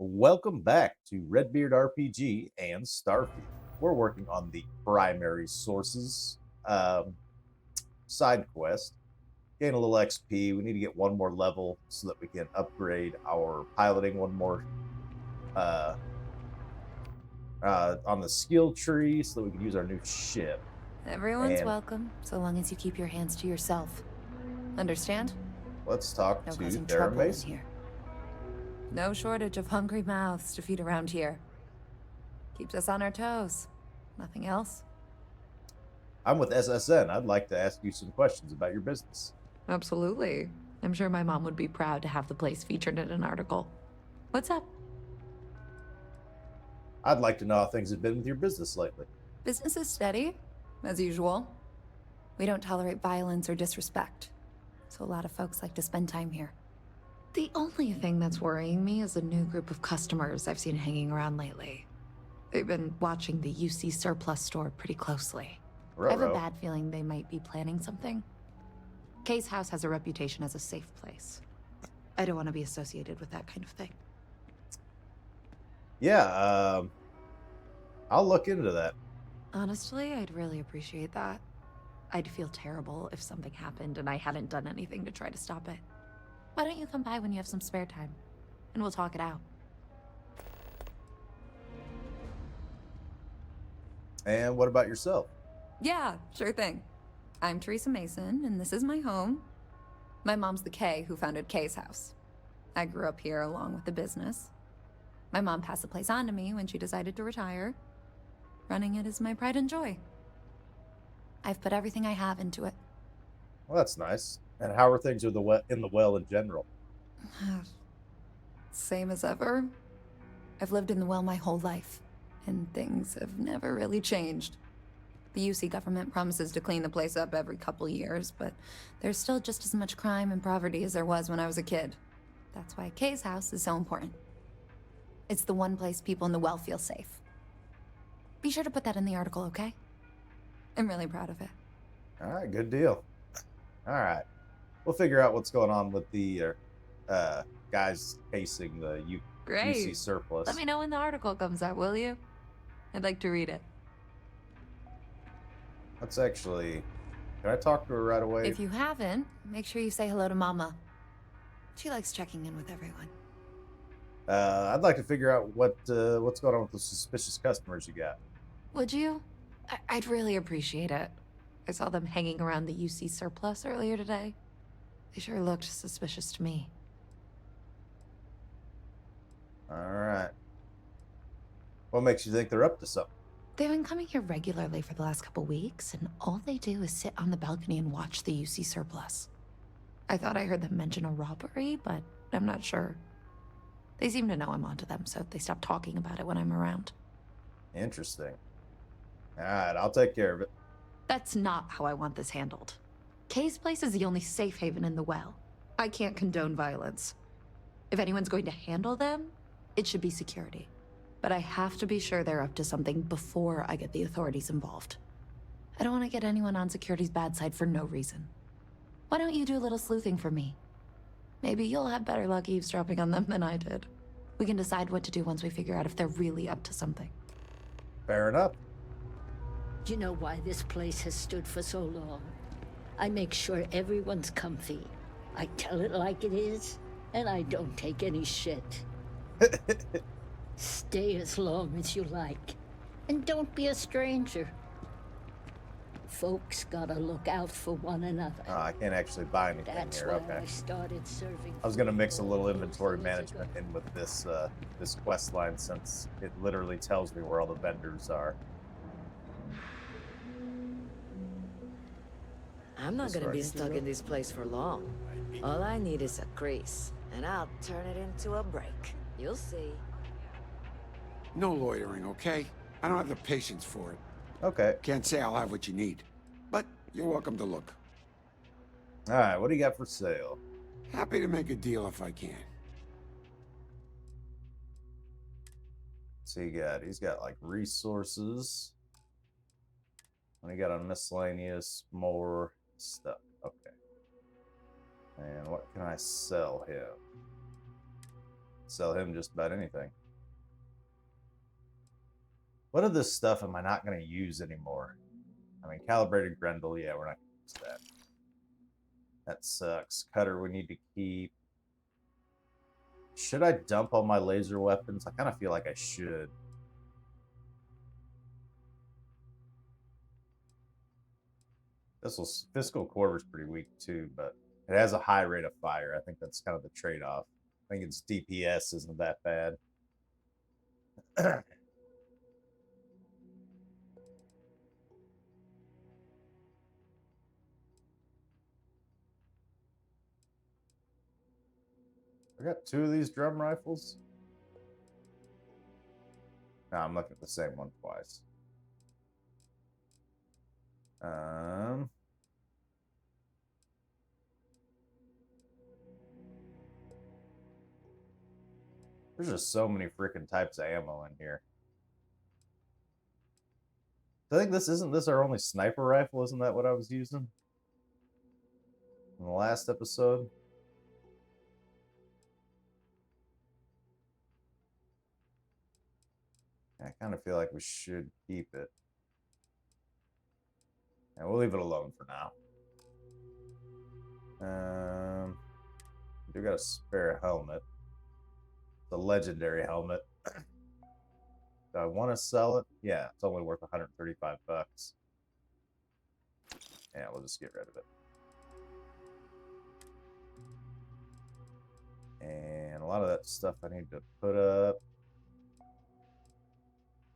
Welcome back to Redbeard RPG and Starfield. We're working on the primary sources side quest. Gain a little XP. We need to get one more level so that we can upgrade our piloting one more uh, on the skill tree so that we can use our new ship. Everyone's And welcome, so long as you keep your hands to yourself. Understand? let's talk No to causing Theron trouble in Mason. here. No shortage of hungry mouths to feed around here. Keeps us on our toes. Nothing else? I'm with SSN. I'd like to ask you some questions about your business. Absolutely. I'm sure my mom would be proud to have the place featured in an article. What's up? I'd like to know how things have been with your business lately. Business is steady, as usual. We don't tolerate violence or disrespect, so a lot of folks like to spend time here. The only thing that's worrying me is a new group of customers I've seen hanging around lately. They've been watching the UC surplus store pretty closely. I have a Ruh-roh. bad feeling they might be planning something. Kay's house has a reputation as a safe place. I don't want to be associated with that kind of thing. Yeah, I'll look into that. Honestly, I'd really appreciate that. I'd feel terrible if something happened and I hadn't done anything to try to stop it. Why don't you come by when you have some spare time? And we'll talk it out. And what about yourself? Yeah, sure thing. I'm Teresa Mason, and this is my home. My mom's the Kay who founded Kay's house. I grew up here along with the business. My mom passed the place on to me when she decided to retire. Running it is my pride and joy. I've put everything I have into it. Well, that's nice. And how are things with in the well in general? Same as ever. I've lived in the well my whole life, and things have never really changed. The UC government promises to clean the place up every couple years, but there's still just as much crime and poverty as there was when I was a kid. That's why Kay's house is so important. It's the one place people in the well feel safe. Be sure to put that in the article, okay? I'm really proud of it. All right, good deal. All right, we'll figure out what's going on with the guys casing the Great. UC surplus. Let me know when the article comes out, will you? I'd like to read it. Let's actually. Can I talk to her right away? If you haven't, make sure you say hello to Mama. She likes checking in with everyone. I'd like to figure out what's going on with the suspicious customers you got. Would you? I'd really appreciate it. I saw them hanging around the UC surplus earlier today. They sure looked suspicious to me. All right. What makes you think they're up to something? They've been coming here regularly for the last couple weeks, and all they do is sit on the balcony and watch the UC surplus. I thought I heard them mention a robbery, but I'm not sure. They seem to know I'm onto them, so they stop talking about it when I'm around. Interesting. All right, I'll take care of it. That's not how I want this handled. Kay's place is the only safe haven in the well. I can't condone violence. If anyone's going to handle them, it should be security. But I have to be sure they're up to something before I get the authorities involved. I don't want to get anyone on security's bad side for no reason. Why don't you do a little sleuthing for me? Maybe you'll have better luck eavesdropping on them than I did. We can decide what to do once we figure out if they're really up to something. Fair enough. You know why this place has stood for so long? I make sure everyone's comfy. I tell it like it is, and I don't take any shit. Stay as long as you like, and don't be a stranger. Folks gotta look out for one another. Oh, I can't actually buy anything That's here. why Okay. I started serving. I was gonna mix a little food inventory 4 years management ago. in with this quest line since it literally tells me where all the vendors are. I'm not That's gonna be right. stuck in this place for long. All I need is a crease, and I'll turn it into a break. You'll see. No loitering, okay? I don't have the patience for it. Okay. Can't say I'll have what you need, but you're welcome to look. All right. What do you got for sale? Happy to make a deal if I can. So he's got like resources. And he got on miscellaneous more stuff. Okay. And what can I sell him? Sell him just about anything. What of this stuff am I not going to use anymore? I mean, calibrated Grendel, yeah, we're not going to use that. That sucks. Cutter we need to keep. Should I dump all my laser weapons? I kind of feel like I should. This Fiscal Quarter's pretty weak too, but it has a high rate of fire. I think that's kind of the trade-off. I think its DPS isn't that bad. I got 2 of these drum rifles. No, I'm looking at the same one twice. There's just so many freaking types of ammo in here. I think isn't this our only sniper rifle? Isn't that what I was using in the last episode? I kind of feel like we should keep it. And we'll leave it alone for now. We do got a spare helmet. It's a legendary helmet. Do I want to sell it? Yeah, it's only worth 135 bucks. Yeah, we'll just get rid of it. And a lot of that stuff I need to put up.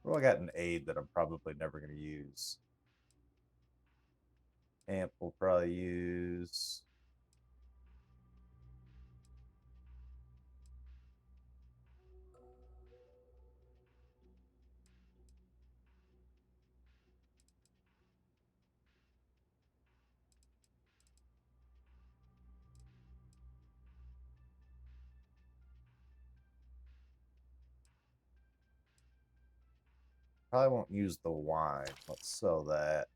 Well, I got an aid that I'm probably never going to use. Amp will probably use. Probably won't use the wine. Let's sell that.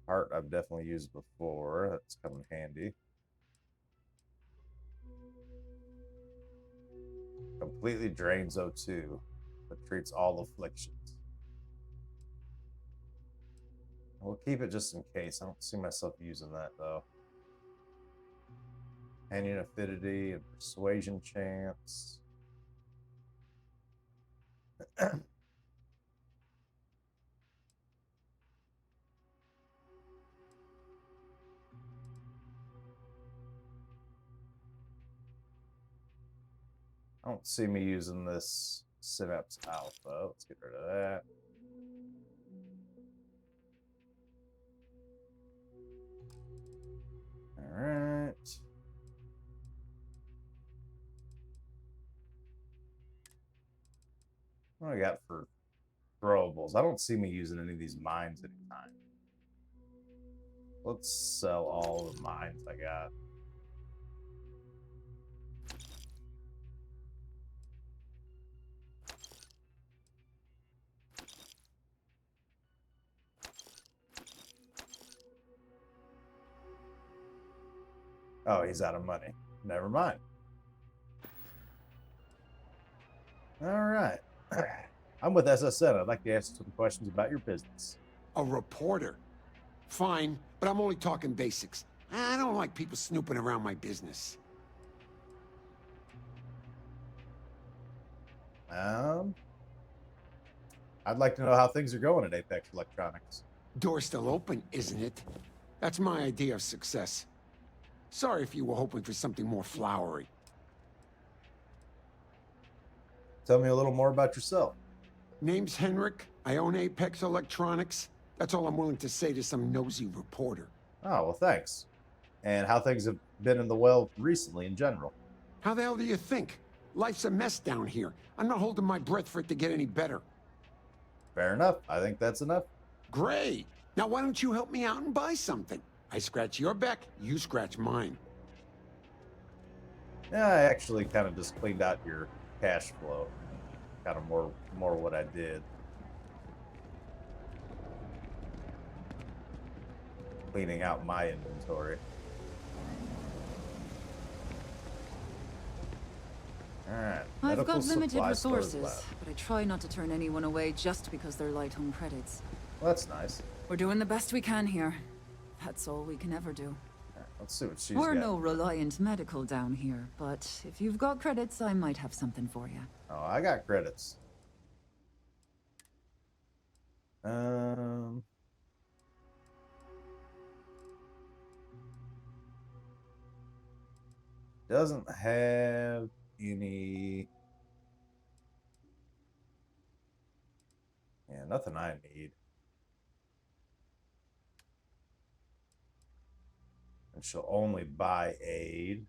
Heart I've definitely used before. That's come in handy. Completely drains O2, but treats all afflictions. We'll keep it just in case. I don't see myself using that though. Companion affinity and persuasion chance. I don't see me using this Synapse Alpha. Let's get rid of that. All right. What do I got for throwables? I don't see me using any of these mines anytime. Let's sell all the mines I got. Oh, he's out of money. Never mind. All right. I'm with SSN. I'd like to ask some questions about your business. A reporter? Fine, but I'm only talking basics. I don't like people snooping around my business. I'd like to know how things are going at Apex Electronics. Door's still open, isn't it? That's my idea of success. Sorry if you were hoping for something more flowery. Tell me a little more about yourself. Name's Henrik. I own Apex Electronics. That's all I'm willing to say to some nosy reporter. Oh, well, thanks. And how things have been in the well recently in general. How the hell do you think? Life's a mess down here. I'm not holding my breath for it to get any better. Fair enough. I think that's enough. Great. Now why don't you help me out and buy something? I scratch your back, you scratch mine. Yeah, I actually kind of just cleaned out your cash flow. kind of more what I did. Cleaning out my inventory. Alright. I've got limited resources, Lab. but I try not to turn anyone away just because they're light on credits. Well, that's nice. We're doing the best we can here. That's all we can ever do. Right, let's see what she's We're got. no Reliant Medical down here, but if you've got credits, I might have something for you. Oh, I got credits. Doesn't have any. Yeah, nothing I need. And she'll only buy aid.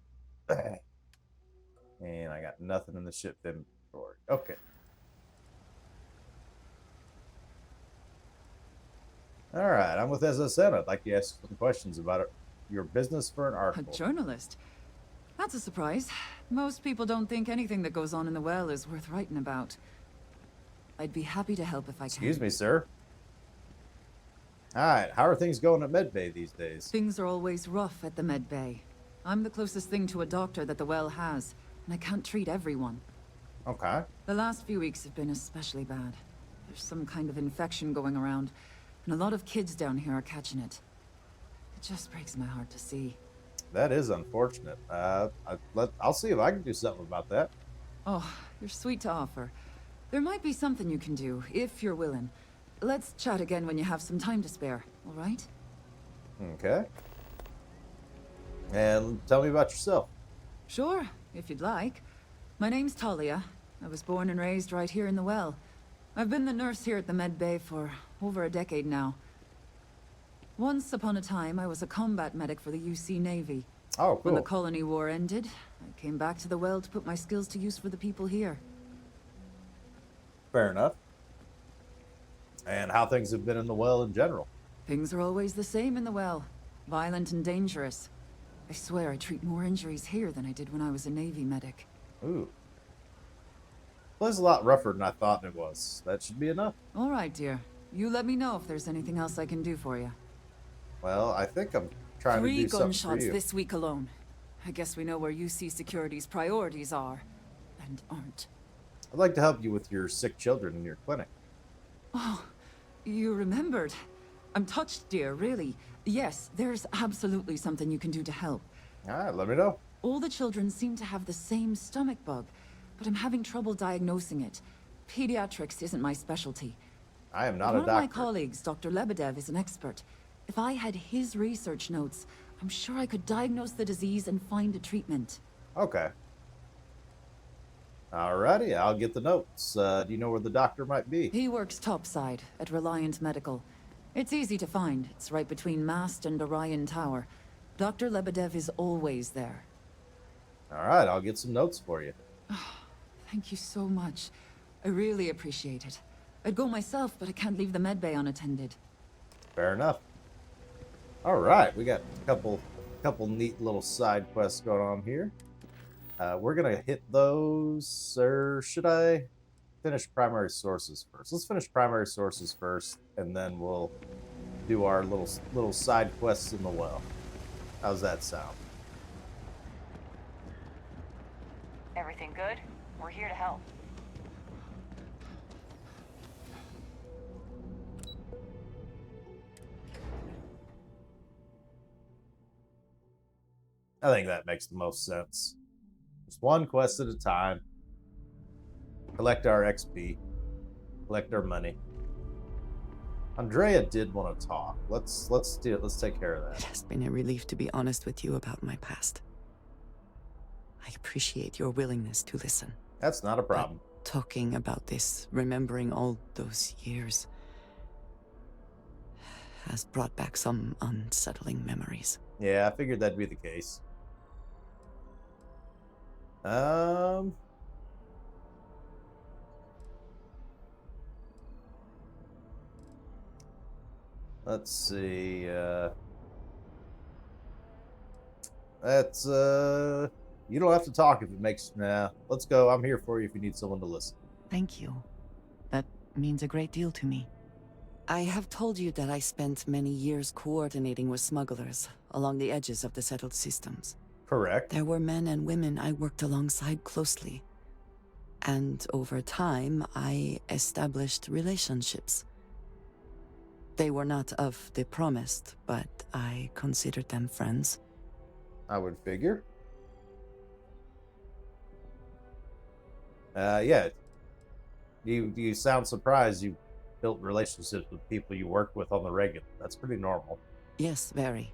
And I got nothing in the ship inventory. Okay. All right, I'm with SSN. I'd like to ask some questions about your business for an A article. journalist? That's a surprise. Most people don't think anything that goes on in the well is worth writing about. I'd be happy to help if I can. Excuse me, sir. All right, how are things going at Medbay these days? Things are always rough at the med bay. I'm the closest thing to a doctor that the well has, and I can't treat everyone. Okay. The last few weeks have been especially bad. There's some kind of infection going around, and a lot of kids down here are catching it. It just breaks my heart to see. That is unfortunate. I'll see if I can do something about that. Oh, you're sweet to offer. There might be something you can do, if you're willing. Let's chat again when you have some time to spare, all right? Okay. And tell me about yourself. Sure, if you'd like. My name's Talia. I was born and raised right here in the well. I've been the nurse here at the med bay for over a decade now. Once upon a time, I was a combat medic for the UC Navy. Oh, When the cool. colony war ended, I came back to the well to put my skills to use for the people here. Fair enough. And how things have been in the well in general. Things are always the same in the well. Violent and dangerous. I swear I treat more injuries here than I did when I was a Navy medic. Ooh. Well, it's a lot rougher than I thought it was. That should be enough. All right, dear. You let me know if there's anything else I can do for you. Well, I think I'm trying to 3 do something for gunshots you. this week alone. I guess we know where UC Security's priorities are. And aren't. I'd like to help you with your sick children in your clinic. Oh, you remembered. I'm touched, dear, really. Yes, there's absolutely something you can do to help. All right, let me know. All the children seem to have the same stomach bug, but I'm having trouble diagnosing it. Pediatrics isn't my specialty. I am not One a of my doctor. colleagues, Dr. Lebedev, is an expert. If I had his research notes, I'm sure I could diagnose the disease and find a treatment. Okay. Alrighty, I'll get the notes. Do you know where the doctor might be? He works topside at Reliant Medical. It's easy to find. It's right between Mast and Orion Tower. Dr. Lebedev is always there. Alright, I'll get some notes for you. Thank you so much. I really appreciate it. I'd go myself, but I can't leave the medbay unattended. Fair enough. Alright, we got a couple neat little side quests going on here. We're gonna hit those, or should I finish primary sources first? Let's finish primary sources first, and then we'll do our little side quests in the well. How's that sound? Everything good? We're here to help. I think that makes the most sense. Just one quest at a time. Collect our XP. Collect our money. Andrea did want to talk. Let's do it. Let's take care of It that. has been a relief to be honest with you about my past. I appreciate your willingness to listen. That's not a problem. Talking about this, remembering all those years, has brought back some unsettling memories. Yeah, I figured that'd be the case. Let's see. You don't have to talk if it makes. Nah, let's go. I'm here for you if you need someone to listen. Thank you. That means a great deal to me. I have told you that I spent many years coordinating with smugglers along the edges of the settled systems. Correct. There were men and women I worked alongside closely. And over time, I established relationships. They were not of the promised, but I considered them friends. I would figure. Yeah. You sound surprised you built relationships with people you work with on the regular. That's pretty normal. Yes, very.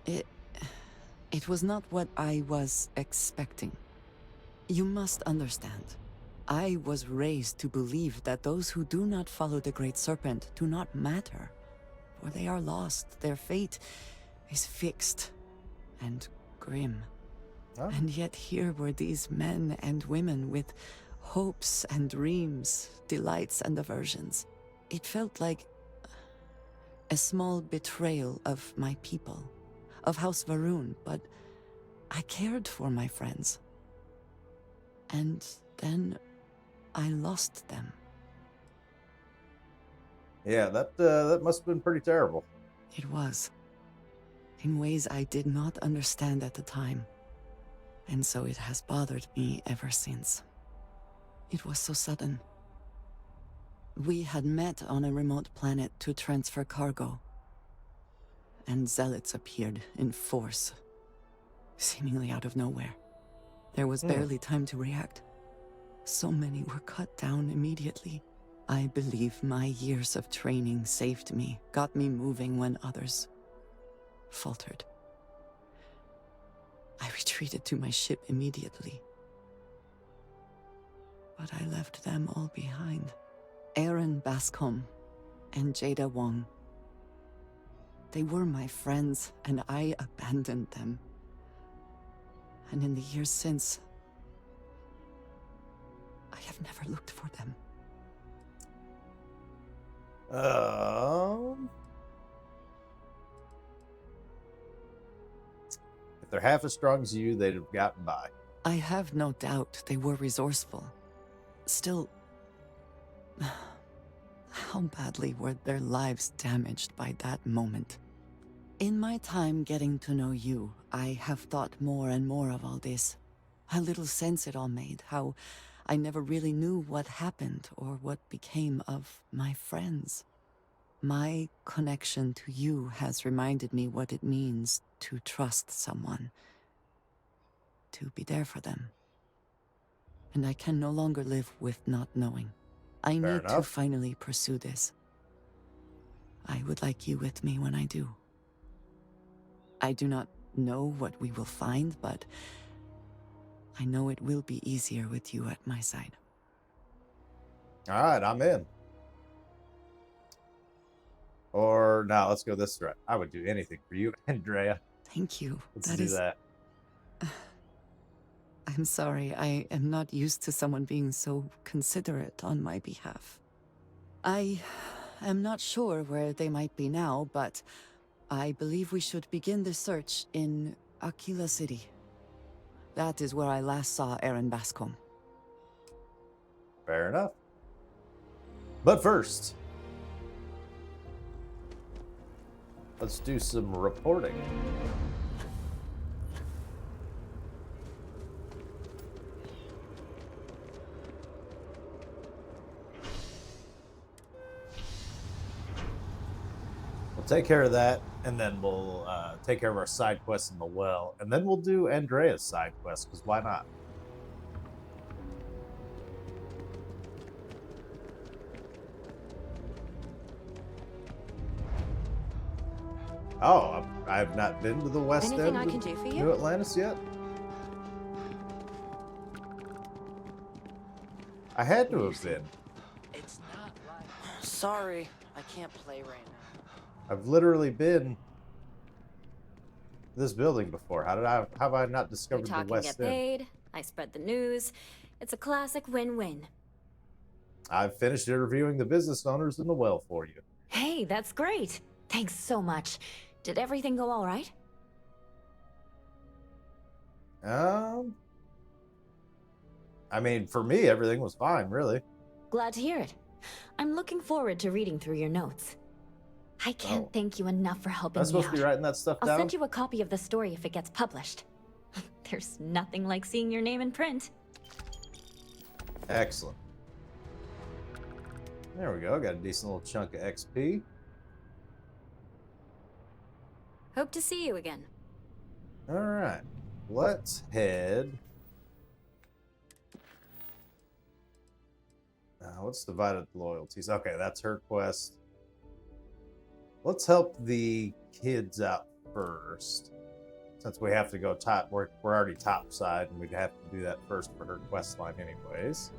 It was not what I was expecting. You must understand. I was raised to believe that those who do not follow the Great Serpent do not matter. For they are lost. Their fate is fixed and grim. Oh. And yet here were these men and women with hopes and dreams, delights and aversions. It felt like a small betrayal of my people, of House Varun, but I cared for my friends. And then I lost them. Yeah, that must have been pretty terrible. It was. In ways I did not understand at the time. And so it has bothered me ever since. It was so sudden. We had met on a remote planet to transfer cargo. And zealots appeared in force, seemingly out of nowhere. There was barely time to react. So many were cut down immediately. I believe my years of training saved me, got me moving when others faltered. I retreated to my ship immediately. But I left them all behind. Aaron Bascom and Jada Wong. They were my friends, and I abandoned them. And in the years since, I have never looked for them. If they're half as strong as you, they'd have gotten by. I have no doubt they were resourceful. Still, how badly were their lives damaged by that moment? In my time getting to know you, I have thought more and more of all this. How little sense it all made, how I never really knew what happened or what became of my friends. My connection to you has reminded me what it means to trust someone, to be there for them. And I can no longer live with not knowing. I need to finally pursue this. I would like you with me when I do. I do not know what we will find, but I know it will be easier with you at my side. All right, I'm in. Or no, let's go this route. I would do anything for you, Andrea. Thank you. Let's do that. I'm sorry, I am not used to someone being so considerate on my behalf. I am not sure where they might be now, but I believe we should begin the search in Aquila City. That is where I last saw Aaron Bascom. Fair enough. But first, let's do some reporting. We'll take care of that, and then we'll take care of our side quests in the well, and then we'll do Andrea's side quest, because why not? Oh, I have not been to the West Anything End I of can do for you? New Atlantis yet. I had to have been. It's not right. Sorry, I can't play right now. I've literally been this building before. How have I not We discovered talk the and West get End? paid. I spread the news. It's a classic win-win. I've finished interviewing the business owners in the well for you. Hey, that's great. Thanks so much. Did everything go all right? I mean, for me, everything was fine, really. Glad to hear it. I'm looking forward to reading through your notes. I can't thank you enough for Am I helping me supposed to be out. writing that stuff I'll down? send you a copy of the story if it gets published. There's nothing like seeing your name in print. Excellent. There we go. Got a decent little chunk of XP. Hope to see you again. All right. Let's head. What's divided loyalties? Okay, that's her quest. Let's help the kids out first. Since we have to go top, we're already top side, and we'd have to do that first for her quest line anyways.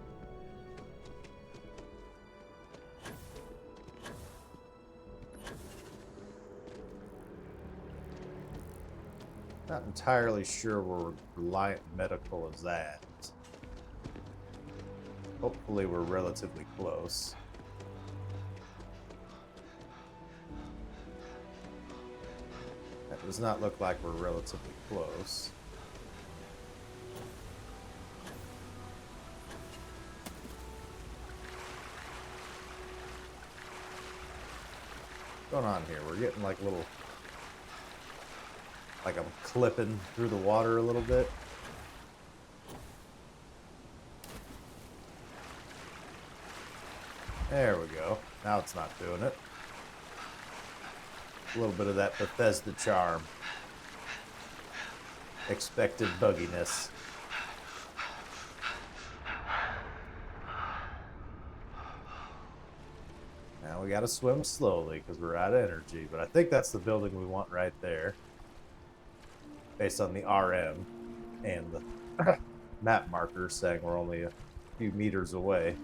Not entirely sure where Reliant Medical is at. Hopefully we're relatively close. That does not look like we're relatively close. What's going on here? We're getting like little... like I'm clipping through the water a little bit. There we go. Now it's not doing it. A little bit of that Bethesda charm. Expected bugginess. Now we gotta swim slowly because we're out of energy, but I think that's the building we want right there. Based on the RM and the map marker saying we're only a few meters away.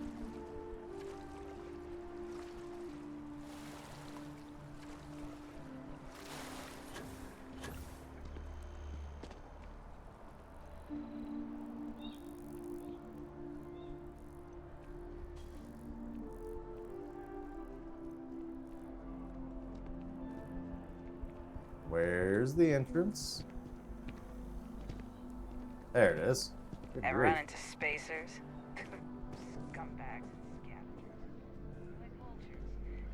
Where's the entrance? There it is. Good Ever grief. run into spacers? Scumbags and scavengers. Like vultures.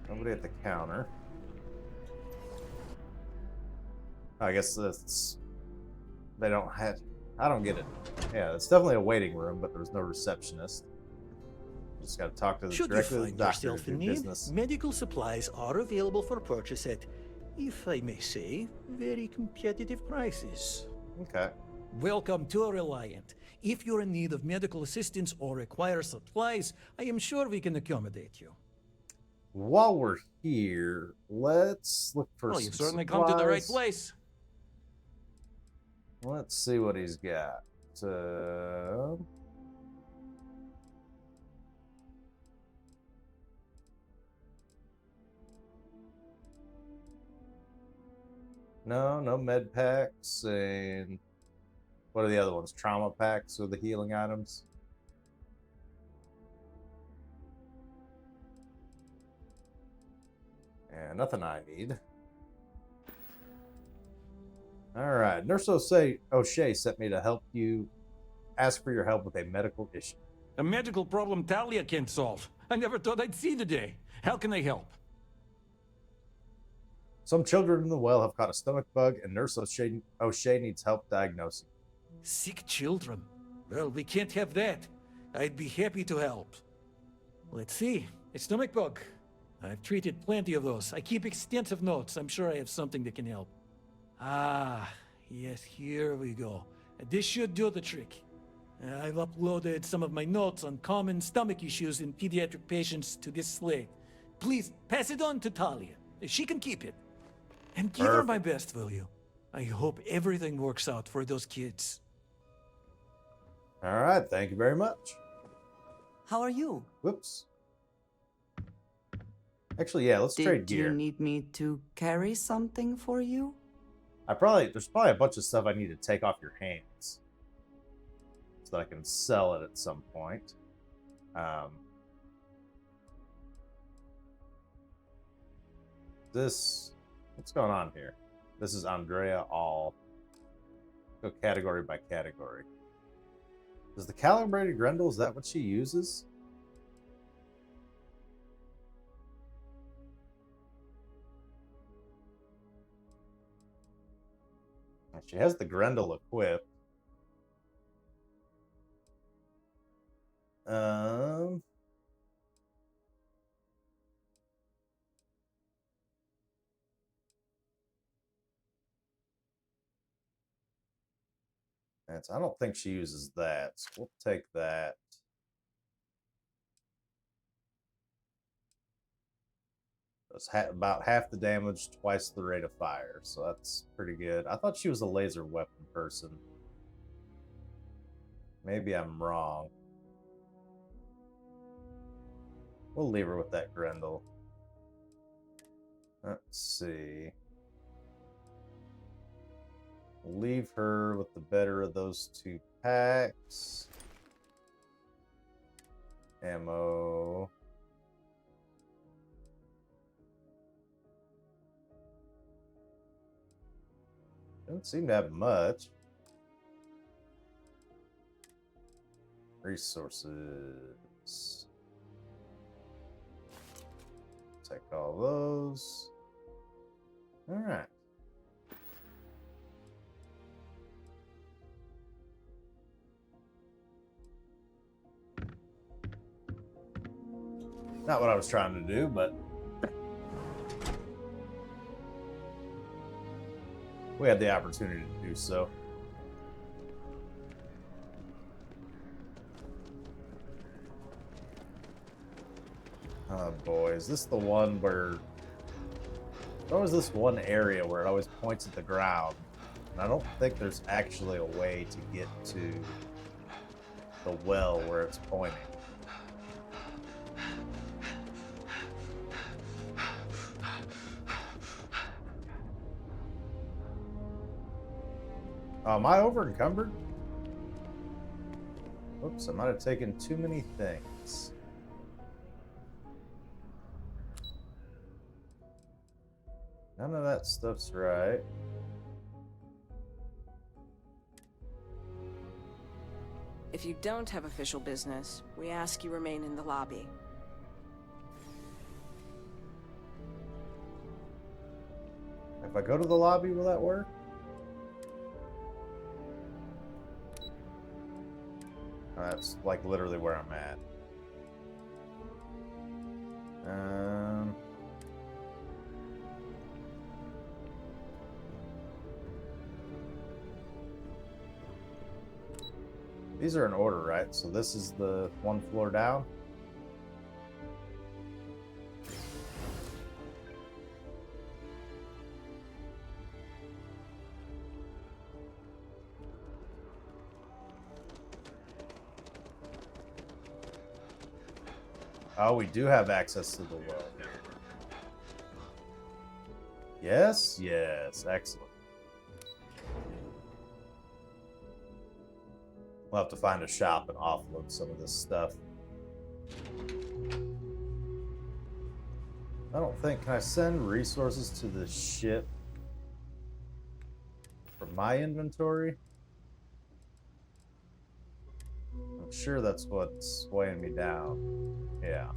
Nobody at the counter. I guess that's... they don't have... I don't get it. Yeah, it's definitely a waiting room, but there's no receptionist. Just gotta talk to the Should you directly to the find doctor yourself to in do need, business. medical supplies are available for purchase at, if I may say, very competitive prices. Okay. Welcome to Reliant. If you're in need of medical assistance or require supplies, I am sure we can accommodate you. While we're here, let's look for Well, some you've certainly come to the right supplies. place. Let's see what he's got. No med packs, and what are the other ones? Trauma packs with the healing items. And nothing I need. Alright, Nurse O'Shea sent me to help you ask for your help with a medical issue. A medical problem Talia can't solve. I never thought I'd see the day. How can I help? Some children in the well have caught a stomach bug, and Nurse O'Shea needs help diagnosing. Sick children. Well, we can't have that. I'd be happy to help. Let's see. A stomach bug. I've treated plenty of those. I keep extensive notes. I'm sure I have something that can help. Ah, yes, here we go. This should do the trick. I've uploaded some of my notes on common stomach issues in pediatric patients to this slate. Please, pass it on to Talia. She can keep it. And give her my best, will you? I hope everything works out for those kids. All right, thank you very much. How are you? Whoops. Actually, yeah, let's trade Did gear. you need me to carry something for you? There's probably a bunch of stuff I need to take off your hands so that I can sell it at some point. What's going on here? This is Andrea All. Go category by category. Is the calibrated Grendel, is that what she uses? She has the Grendel equipped. I don't think she uses that, so we'll take that. That's about half the damage, twice the rate of fire, so that's pretty good. I thought she was a laser weapon person. Maybe I'm wrong. We'll leave her with that Grendel. Let's see. We'll leave her with the better of those 2 packs. Ammo. Don't seem to have much. Resources. Take all those. All right. Not what I was trying to do, but we had the opportunity to do so. Oh boy, is this the one where... There's always this one area where it always points at the ground. And I don't think there's actually a way to get to the well where it's pointing. Am I over encumbered? Oops, I might have taken too many things. None of that stuff's right. If you don't have official business, we ask you remain in the lobby. If I go to the lobby, will that work? That's like literally where I'm at. These are in order, right? So this is the one floor down. Oh, we do have access to the well. Yes, yes, excellent. We'll have to find a shop and offload some of this stuff. I don't think... Can I send resources to the ship from my inventory? I'm sure that's what's weighing me down. Yeah.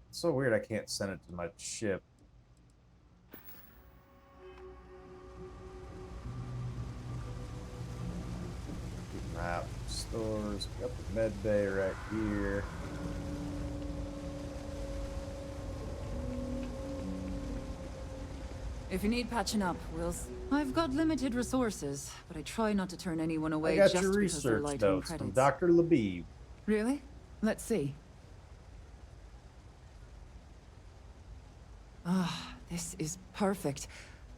It's so weird I can't send it to my ship. Map, stores, got the med bay right here. If you need patching up, Wills. I've got limited resources, but I try not to turn anyone away I got just your because they're research light on notes from credits. Dr. Labib. Really? Let's see. Ah, this is perfect.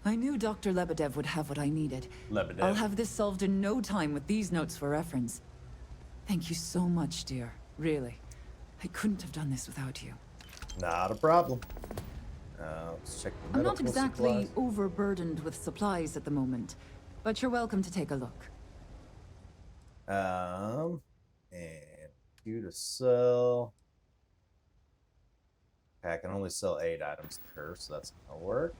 I knew Dr. Lebedev would have what I needed. Lebedev. I'll have this solved in no time with these notes for reference. Thank you so much, dear. Really. I couldn't have done this without you. Not a problem. Let's check the I'm not medical exactly supplies. overburdened with supplies at the moment, but you're welcome to take a look. And Q to sell. Okay, I can only sell 8 items to her, so that's gonna work.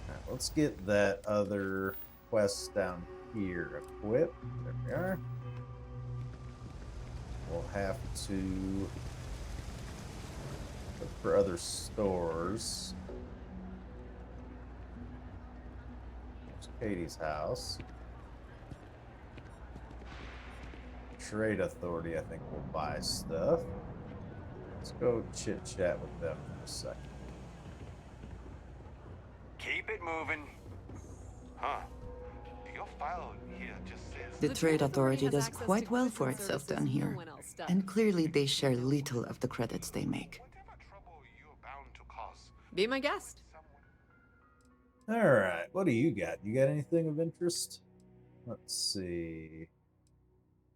Alright, let's get that other quest down here equipped. There we are. We'll have to look for other stores. There's Katie's house. Trade Authority, I think, will buy stuff. Let's go chit-chat with them for a second. Keep it moving. Huh. Your file here just says... The Trade Authority does quite well for itself down here. And clearly they share little of the credits they make. Be my guest. Alright, what do you got? You got anything of interest? Let's see.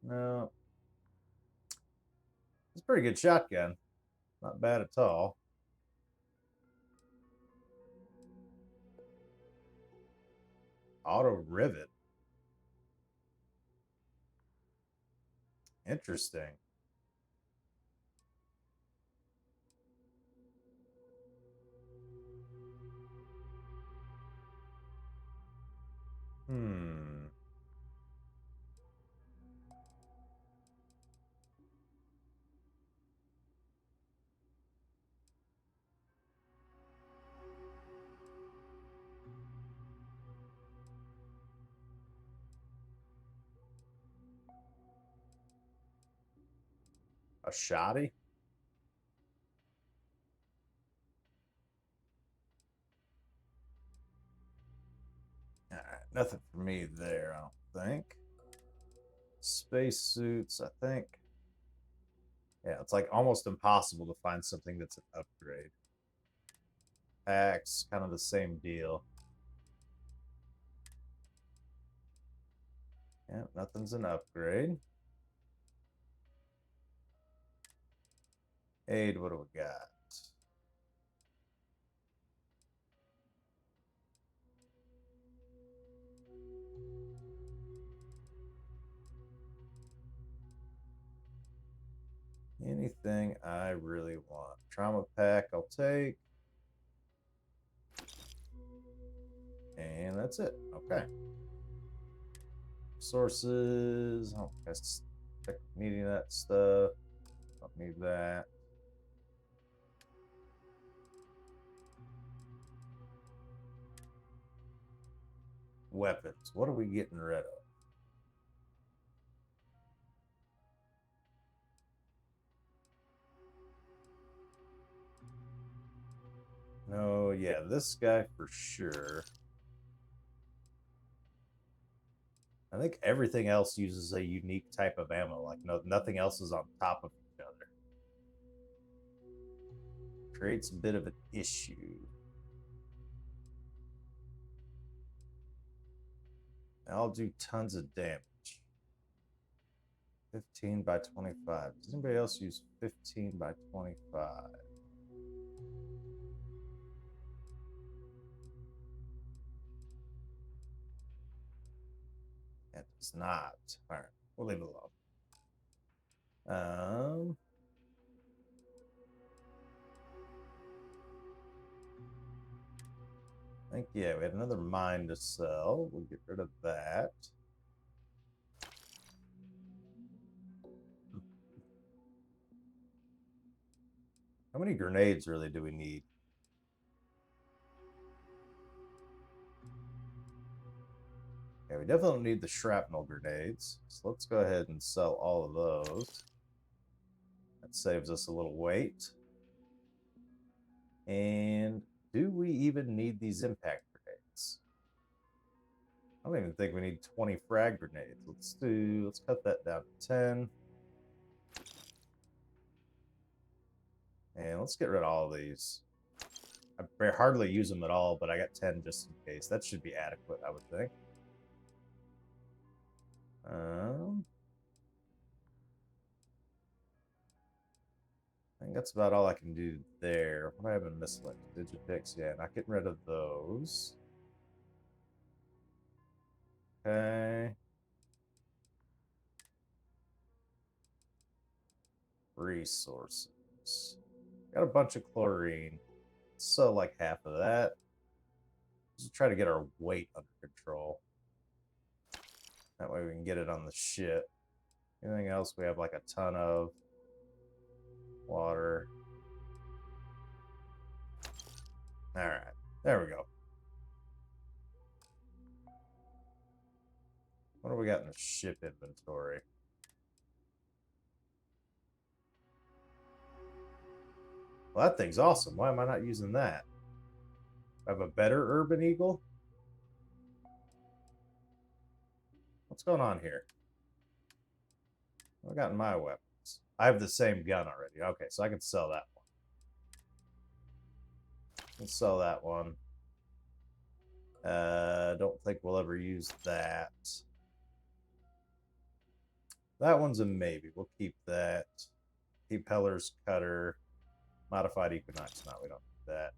No. It's a pretty good shotgun. Not bad at all. Auto rivet. Interesting. A shotty? Alright, nothing for me there, I don't think. Space suits, I think. Yeah, it's like almost impossible to find something that's an upgrade. Packs, kind of the same deal. Yeah, nothing's an upgrade. Aid, what do we got? Anything I really want. Trauma pack, I'll take. And that's it. Okay. Sources. Oh, guess needing that stuff. Don't need that. Weapons. What are we getting rid of? No, yeah, this guy for sure. I think everything else uses a unique type of ammo. Like nothing else is on top of each other. Creates a bit of an issue. I'll do tons of damage. 15 by 25. Does anybody else use 15 by 25? It does not. All right, we'll leave it alone. I think, yeah, we had another mine to sell. We'll get rid of that. How many grenades really do we need? Okay, we definitely don't need the shrapnel grenades. So let's go ahead and sell all of those. That saves us a little weight. And do we even need these impact grenades? I don't even think we need 20 frag grenades. Let's cut that down to 10. And let's get rid of all of these. I hardly use them at all, but I got 10 just in case. That should be adequate, I would think. I think that's about all I can do there. What do I have in miscellaneous? Digipix, yeah, not getting rid of those. Okay. Resources. Got a bunch of chlorine. So like half of that. Just try to get our weight under control. That way we can get it on the ship. Anything else we have like a ton of? Water. Alright. There we go. What do we got in the ship inventory? Well, that thing's awesome. Why am I not using that? I have a better Urban Eagle? What's going on here? What I got in my weapons? I have the same gun already. Okay, so I can sell that one. Let's sell that one. Don't think we'll ever use that. That one's a maybe. We'll keep that. Keep Heller's Cutter. Modified Equinox. No, we don't need that.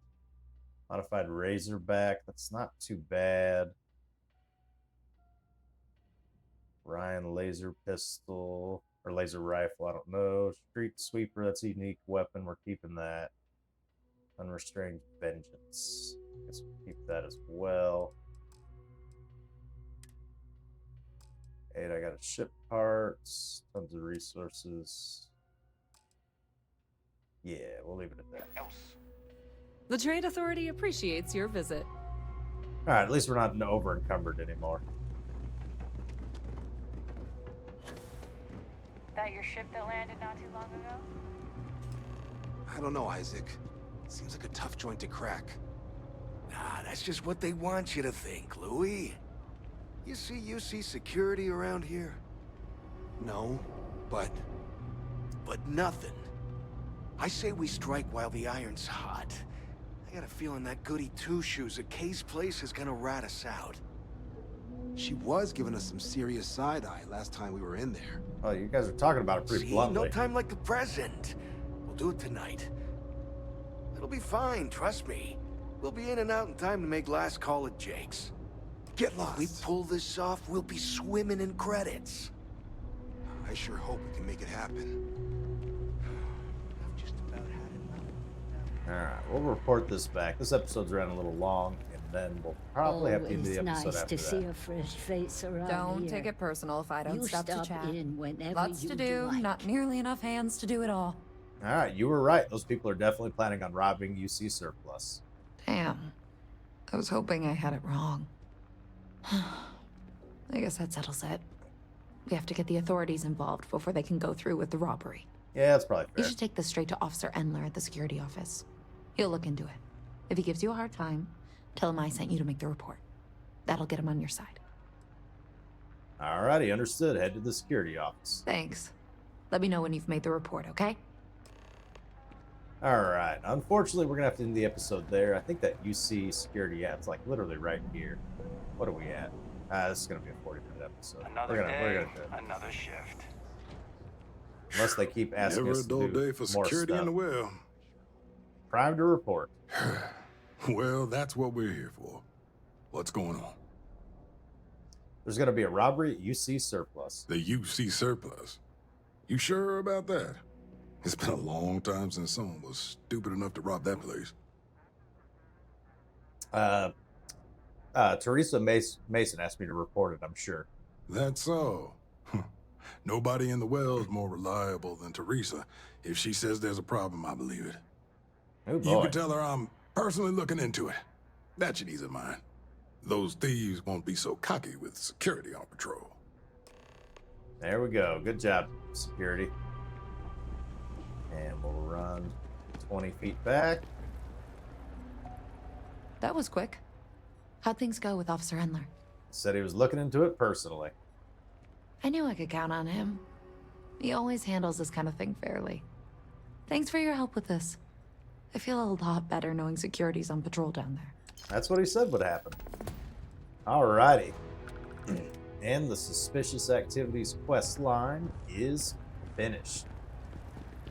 Modified Razorback. That's not too bad. Ryan Laser Pistol. Or Laser Rifle. I don't know. Street Sweeper. That's a unique weapon. We're keeping that. Unrestrained Vengeance. Guess we'll keep that as well. 8. I got a ship parts. Tons of resources. Yeah, we'll leave it at that. The Trade Authority appreciates your visit. Alright, at least we're not over encumbered anymore. That your ship that landed not too long ago? I don't know, Isaac. Seems like a tough joint to crack. Nah, that's just what they want you to think, Louis. You see security around here? No, but... But nothing. I say we strike while the iron's hot. I got a feeling that goody two-shoes at Kay's place is gonna rat us out. She was giving us some serious side-eye last time we were in there. Oh, you guys are talking about it pretty bluntly. No time like the present. We'll do it tonight. It'll be fine, trust me. We'll be in and out in time to make last call at Jake's. Get lost. If we pull this off, we'll be swimming in credits. I sure hope we can make it happen. I've just about had enough. Alright, we'll report this back. This episode's ran a little long, and then we'll probably have to end the episode nice after to see that. a fresh face around Don't here. take it personal if I don't You stop to chat. in whenever Lots you to do, like. not nearly enough hands to do it all. Alright, you were right. Those people are definitely planning on robbing UC Surplus. Damn. I was hoping I had it wrong. I guess that settles it. We have to get the authorities involved before they can go through with the robbery. Yeah, that's probably You fair. should take this straight to Officer Endler at the security office. He'll look into it. If he gives you a hard time, tell him I sent you to make the report. That'll get him on your side. Alrighty, understood. Head to the security office. Thanks. Let me know when you've made the report, okay? Alright, unfortunately, we're gonna have to end the episode there. I think that UC security app's like literally right here. What are we at? This is gonna be a 40-minute episode. Another we're gonna day, do it. another shift. Unless they keep asking Never us a dull to do day for more security in stuff. the well. Prime to report. Well, that's what we're here for. What's going on? There's gonna be a robbery at UC Surplus. The UC Surplus. You sure about that? It's been a long time since someone was stupid enough to rob that place. Teresa Mason asked me to report it, I'm sure. That's all. Nobody in the well is more reliable than Teresa. If she says there's a problem, I believe it. Oh You boy. can tell her I'm personally looking into it. That should ease her mind. Those thieves won't be so cocky with security on patrol. There we go. Good job, security. And we'll run 20 feet back. That was quick. How'd things go with Officer Endler? Said he was looking into it personally. I knew I could count on him. He always handles this kind of thing fairly. Thanks for your help with this. I feel a lot better knowing security's on patrol down there. That's what he said would happen. Alrighty. And the Suspicious Activities quest line is finished.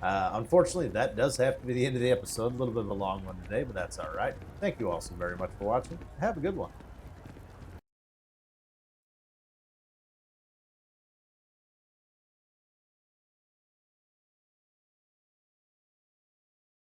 Unfortunately, that does have to be the end of the episode. A little bit of a long one today, but that's alright. Thank you all so very much for watching. Have a good one.